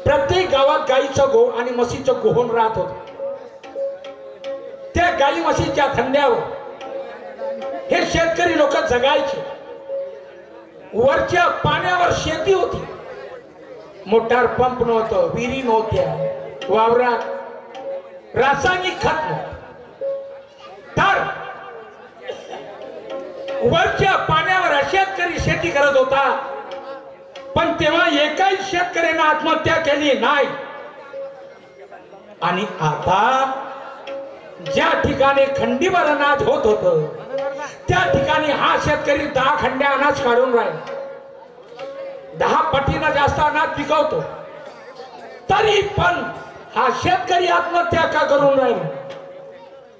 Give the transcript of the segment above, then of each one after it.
प्रत्येक गावात गाईचं गो आणि म्हशीचं गोहन राहत होत. त्या गाई म्हशीच्या धंद्यावर हे शेतकरी लोक जगायचे. वरच्या पाण्यावर शेती होती. मोटार पंप नव्हतं, विहिरी नव्हत्या, वावरात रासायनिक खत नव्हतं. तर वरच्या पाण्यावर शेतकरी शेती करत होता. पण तेव्हा एकाही शेतकऱ्याने आत्महत्या केली नाही. आणि आता ज्या ठिकाणी खंडीभर अनाज होत होतं त्या ठिकाणी हा शेतकरी 10 खंड्या अनाज काढून राहिला. 10 पटीनं जास्त अनाज पिकवतो. तरी पण हा शेतकरी आत्महत्या का करून राहिला?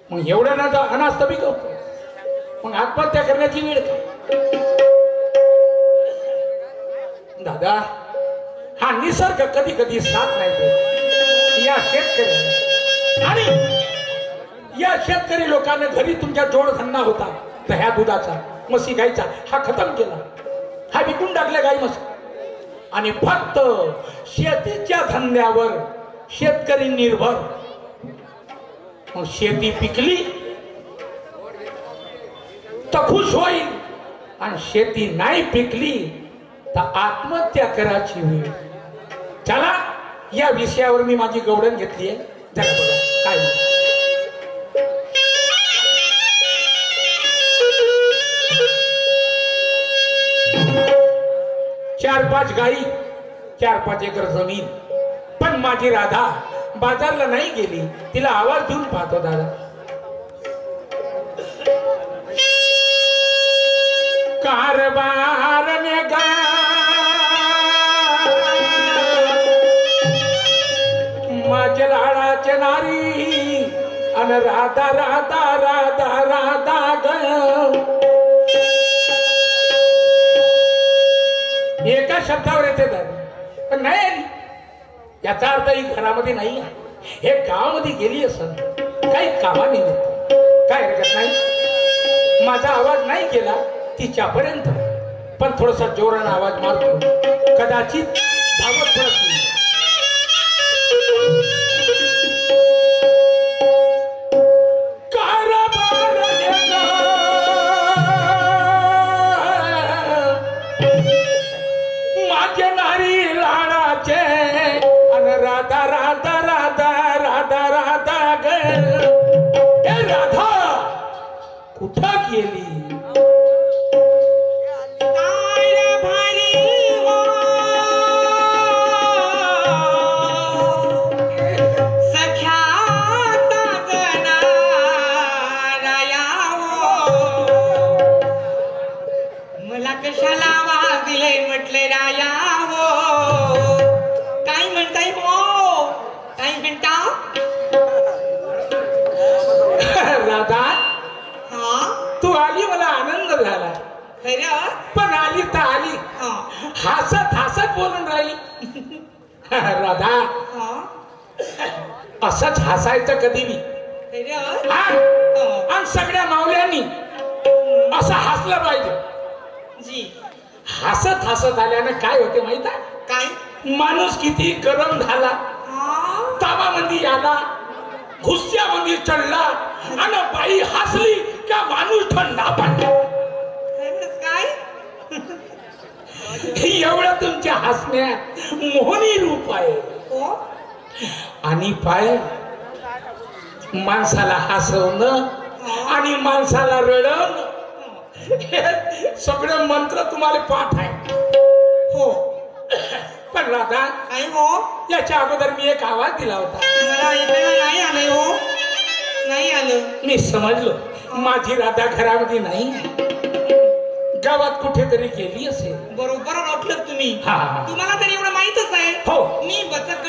मग एवढं अनाज तर पिकवतो, मग आत्महत्या करण्याची वेळ का? दादा, हा निसर्ग कधी कधी साथ नाही देत या शेतकरी. आणि या शेतकरी लोकांना घरी तुमच्या जोडधंदा होता दह्या दुधाचा, म्हशी गायचा, हा खतम केला. हा विकून टाकल्या गाई म्हशी. आणि फक्त शेतीच्या धंद्यावर शेतकरी निर्भर. मग शेती पिकली तर खुश होईल, आणि शेती नाही पिकली तर आत्महत्या करायची वेळ. चला, या विषयावर मी माझी गवडण घेतली आहे. जरा बघा काय म्हणतात. 4-5 गाई, 4-5 एकर जमीन. पण माझी राधा बाजारला नाही गेली. तिला आवाज देऊन पाहतो. दादा, कारभार ने गा माझ्या लाडाचे नारी अन राधा राधा राधा राधा ग. एका शब्दावर येते दादा, पण नाही आली. याचा अर्थ ही घरामध्ये नाही, हे गावामध्ये गेली असं काही कामानिमित्त. काय हरकत नाही, माझा आवाज नाही गेला तिच्यापर्यंत, पण थोडासा जोराने आवाज मारतो. कदाचित भावत पडत नाही. माझे नारी लाडाचे अन राधा राधा राधा राधा राधा ग. हे राधा कुठं गेली? तू आली, मला आनंद झाला. पण आली तर आली हसत हसत बोलून राहिली. राधा, असंच हसायचं कधी मी. आणि सगळ्या मावल्यांनी असं हसलं पाहिजे. हसत हसत आल्यानं काय होते माहित आहे? काय? माणूस किती गरम झाला, तावामध्ये आला, गुस्स्यामध्ये चढला, आणि बाई हसली का माणूस थंडा पडला. काय एवढं तुमच्या हसण्यात मोहनी रूप आहे. आणि पाय, माणसाला हसवणं आणि माणसाला रडवणं हे सगळं मंत्र तुम्हाला पाठ आहे. हो, पण राधा, काय हो, याच्या अगोदर मी एक आवाज दिला होता. मला नाही आलं. हो, नाही आलं. मी समजलो माझी राधा घरामध्ये नाही, गावात कुठेतरी गेली असेल. बरोबर ओळखलं तुम्ही. तुम्हाला तरी एवढं माहितच आहे. हो, मी बचत